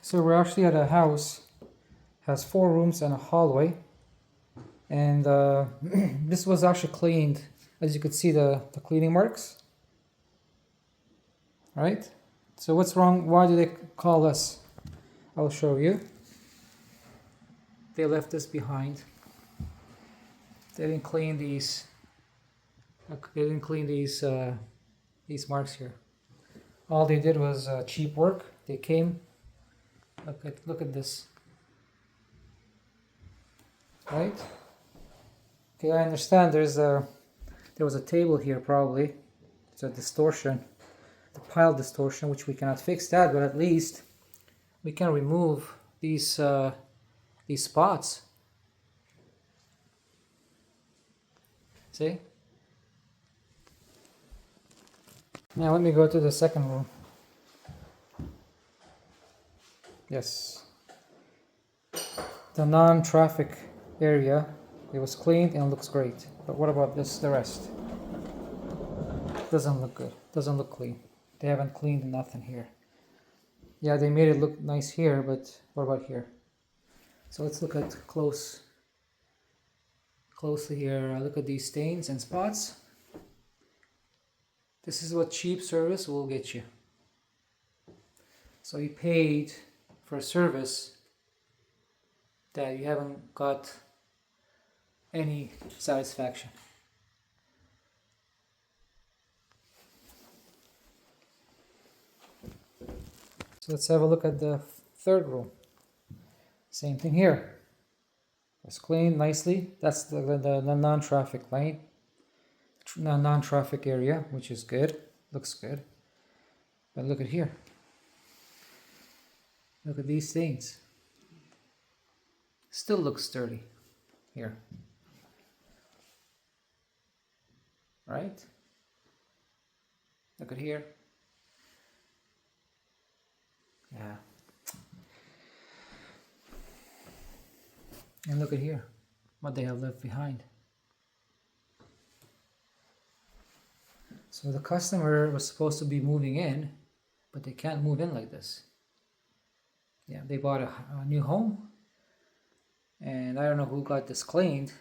So we're actually at a house, has 4 rooms and a hallway, and this was actually cleaned. As you could see, the cleaning marks. Right? So what's wrong? Why did they call us? I'll show you. They left this behind. They didn't clean these. They didn't clean these marks here. All they did was cheap work. They came. Look at this. Right? Okay, I understand. There was a table here probably. It's a distortion, the pile distortion, which we cannot fix that, but at least we can remove these spots. See? Now let me go to the second room. Yes. The non-traffic area, it was cleaned and looks great. But what about the rest? Doesn't look good. Doesn't look clean. They haven't cleaned nothing here. Yeah, they made it look nice here, but what about here? So let's look at closely here. Look at these stains and spots. This is what cheap service will get you. So you paid for a service that you haven't got any satisfaction. So let's have a look at the third room. Same thing here. It's cleaned nicely. That's the non-traffic lane, non-traffic area, which is good. Looks good. But look at here. Look at these things. Still looks sturdy here. Right? Look at here. Yeah. And look at here, what they have left behind. So the customer was supposed to be moving in, but they can't move in like this. Yeah, they bought a new home, and I don't know who got this cleaned,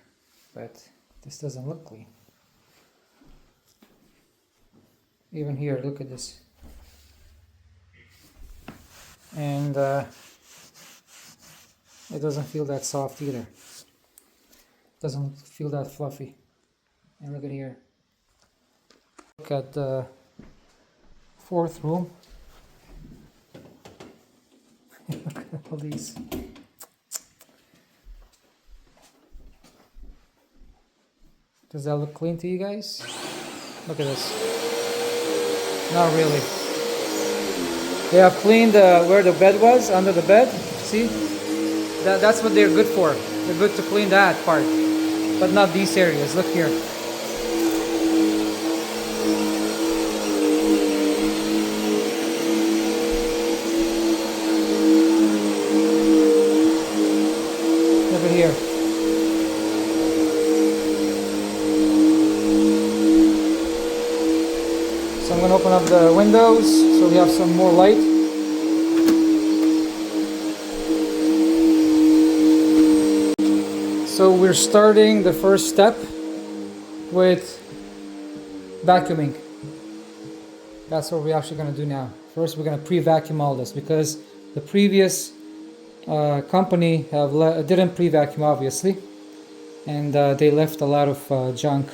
but this doesn't look clean. Even here, look at this. And it doesn't feel that soft either. Doesn't feel that fluffy. And look at here. Look at the fourth room. Look at all these. Does that look clean to you guys? Look at this. Not really. They have cleaned where the bed was, under the bed. See? That's what they're good for. They're good to clean that part. But not these areas. Look here. Look at here. So I'm going to open up the windows so we have some more light. So we're starting the first step with vacuuming. That's what we're actually going to do now. First we're going to pre-vacuum all this because the previous company didn't pre-vacuum obviously, and they left a lot of junk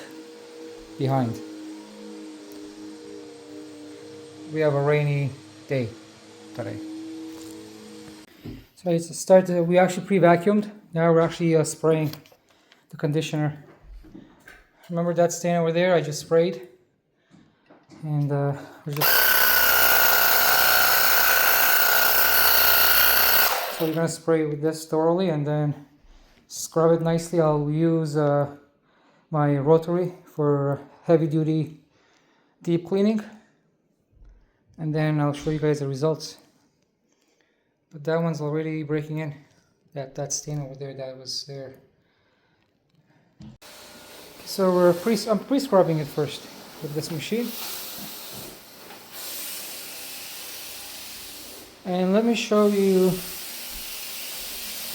behind. We have a rainy day today. So it's started. We actually pre-vacuumed. Now we're actually spraying the conditioner. Remember that stain over there? I just sprayed, and we're just. So we're gonna spray with this thoroughly and then scrub it nicely. I'll use my rotary for heavy-duty deep cleaning, and then I'll show you guys the results. But that one's already breaking in. That stain over there that was there. So I'm pre-scrubbing it first with this machine. And let me show you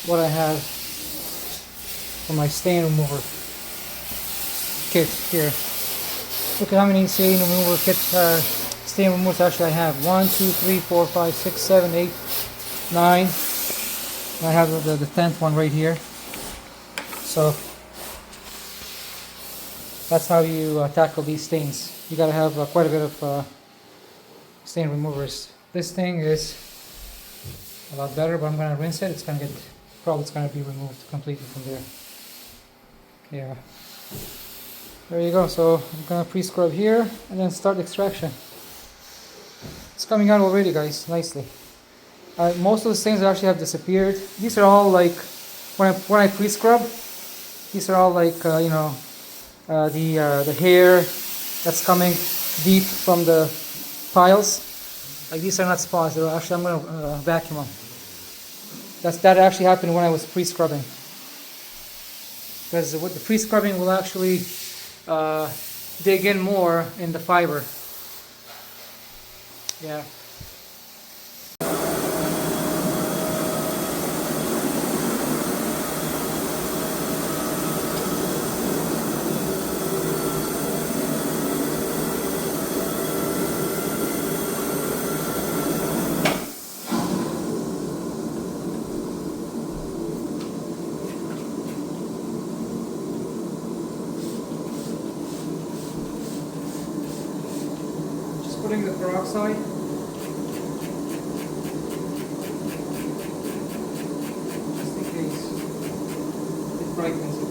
what I have for my stain remover kit here. Look at how many stain remover stain removers actually I have. 1, 2, 3, 4, 5, 6, 7, 8, 9. And I have the 10th one right here. So that's how you tackle these stains. You gotta have quite a bit of stain removers. This thing is a lot better, but I'm gonna rinse it. It's gonna be removed completely from there. Yeah. There you go. So I'm gonna pre-scrub here and then start extraction. It's coming out already, guys, nicely. Most of the stains actually have disappeared. These are all like when I pre-scrub. These are all like the hair that's coming deep from the piles. Like these are not spots. Actually, I'm gonna vacuum them. That actually happened when I was pre-scrubbing. Because with the pre-scrubbing will actually dig in more in the fiber. Yeah. Putting the peroxide. Just in case it brightens it.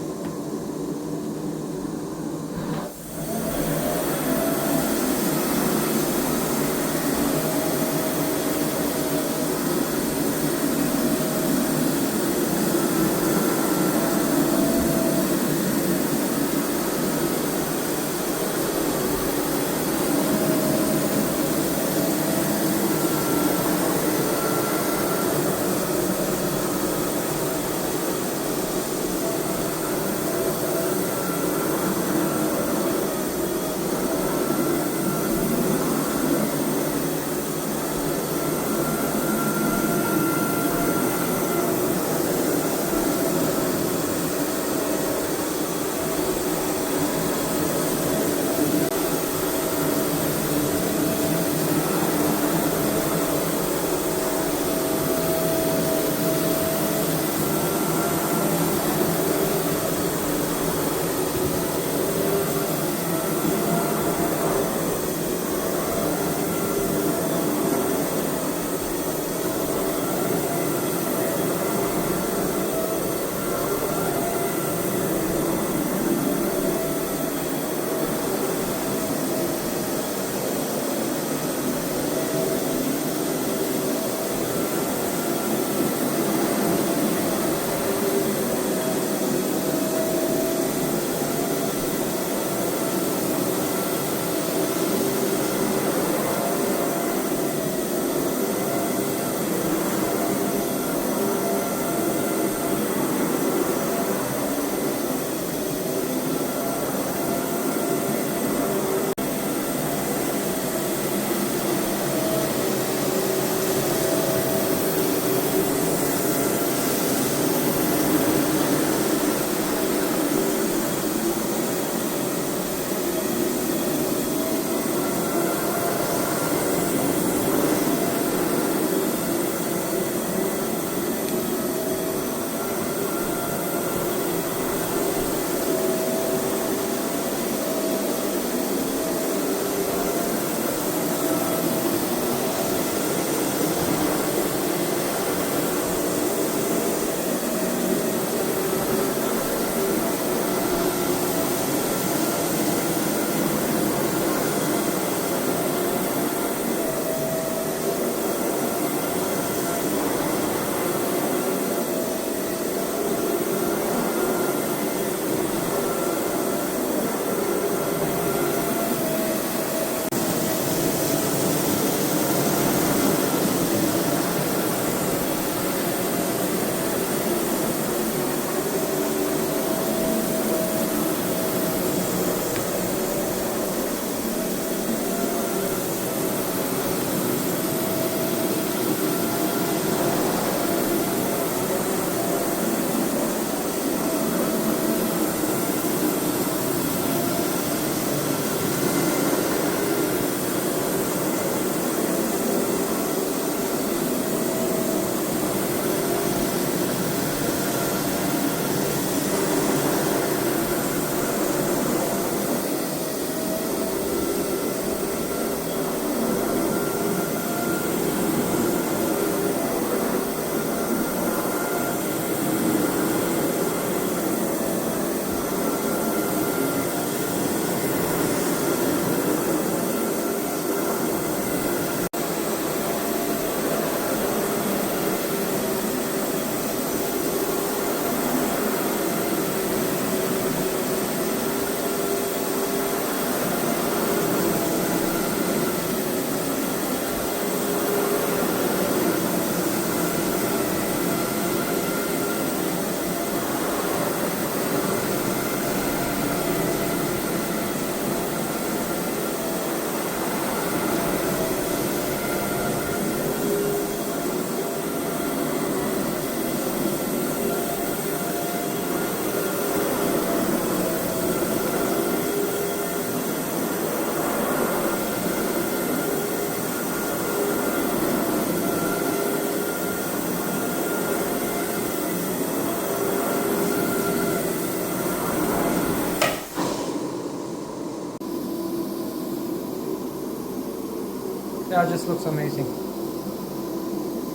That just looks amazing.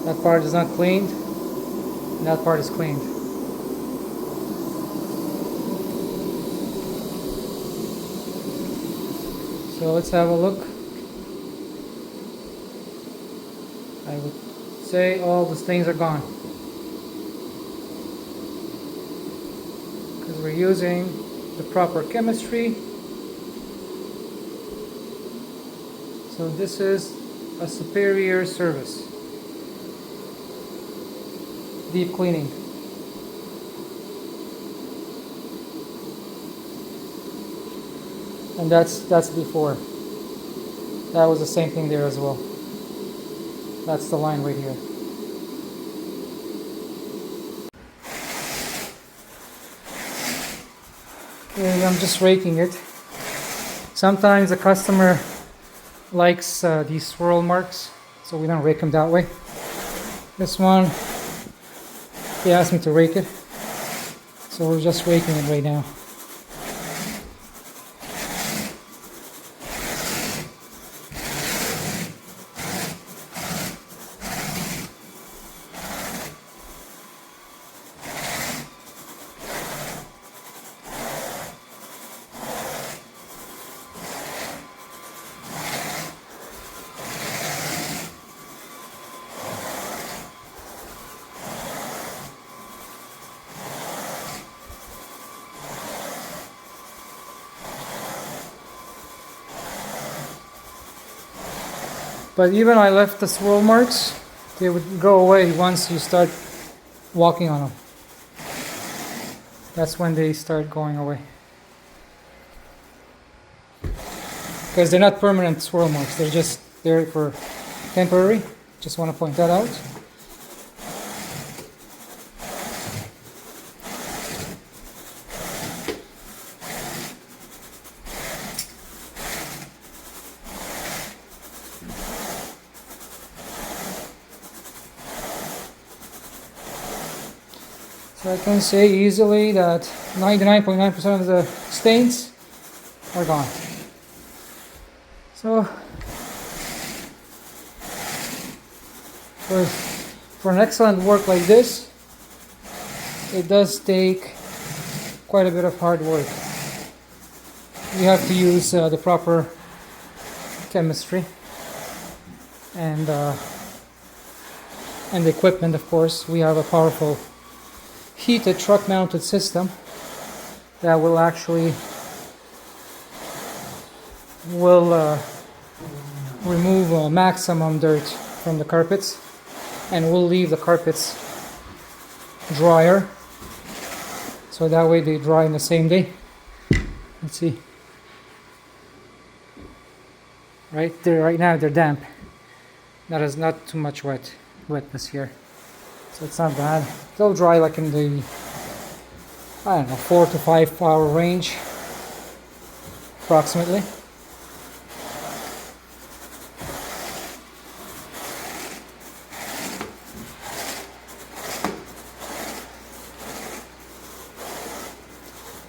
That part is not cleaned, and that part is cleaned. So let's have a look. I would say all the stains are gone, because we're using the proper chemistry. So this is a superior service. Deep cleaning. And that's before. That was the same thing there as well. That's the line right here. Okay, I'm just raking it. Sometimes the customer likes these swirl marks, so we don't rake them that way. This one, he asked me to rake it, so we're just raking it right now. But even I left the swirl marks, they would go away once you start walking on them. That's when they start going away. Because they're not permanent swirl marks, they're just there for temporary. Just want to point that out. So I can say easily that 99.9% of the stains are gone. So for an excellent work like this, it does take quite a bit of hard work. You have to use the proper chemistry and the equipment, of course. We have a powerful heated truck mounted system that will actually remove maximum dirt from the carpets, and will leave the carpets drier, so that way they dry in the same day. Let's see, right there, right now they're damp. That is not too much wetness here, so it's not bad. They'll dry like in the, I don't know, 4 to 5 hour range approximately.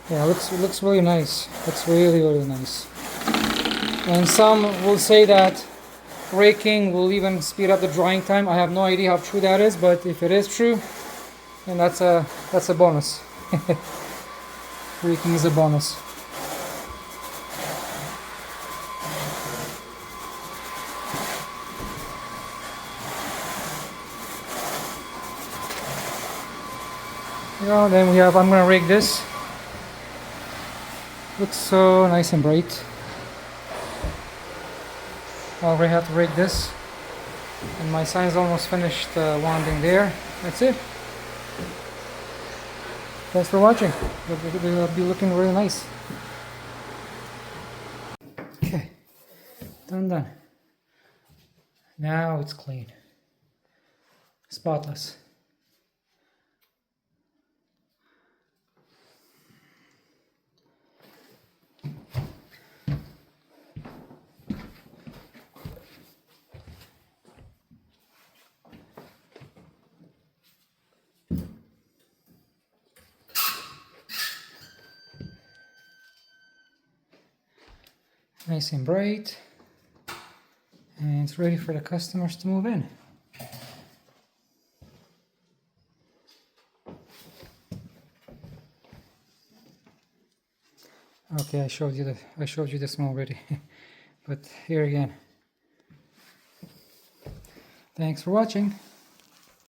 Yeah, it looks really nice. Looks really nice. And some will say that raking will even speed up the drying time. I have no idea how true that is, but if it is true, then that's a bonus. Raking is a bonus. You know, then we have, I'm gonna rake this. Looks so nice and bright. I already have to rake this, and my sign's almost finished wanding there. That's it. Thanks for watching. They'll be looking really nice. Okay, done. Now it's clean, spotless. Nice and bright, and and it's ready for the customers to move in. Okay, I showed you this one already, but here again. Thanks for watching.